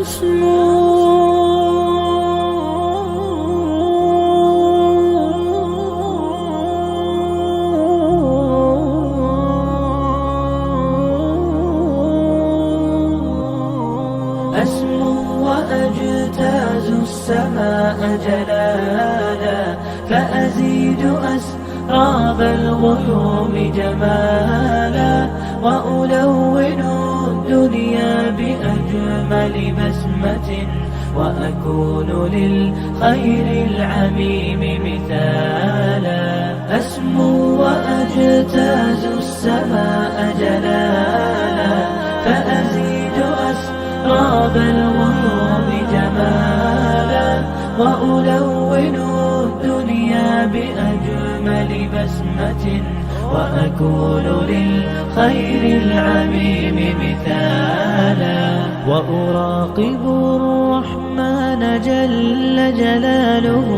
أسمو وأجتاز السماء جلالا، فأزيد أسراب الغيوم جمالا، وألون الدنيا بأجمل بسمة، وأكون للخير العميم مثالا. أسمو وأجتاز السماء جلالا، فأزيد أسراب الغيوم جمالا، وألون الدنيا بأجمل بسمة، وأكون للخير العميم مثالا. وأراقب الرحمن جل جلاله،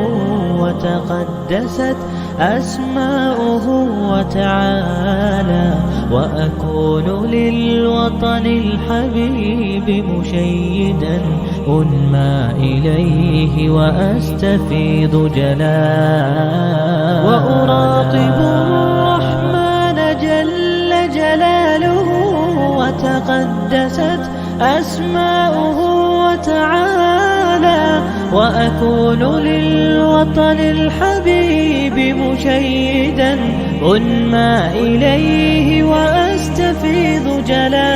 وتقدست أسماؤه وتعالى، وأكون للوطن الحبيب مشيدا أنمى إليه وأستفيض جلالا. وأراقب الرحمن جل جلاله، وتقدست أسماؤه وتعالى، وأكون للوطن الحبيب مشيدا أنمى إليه وأستفيض جلالا.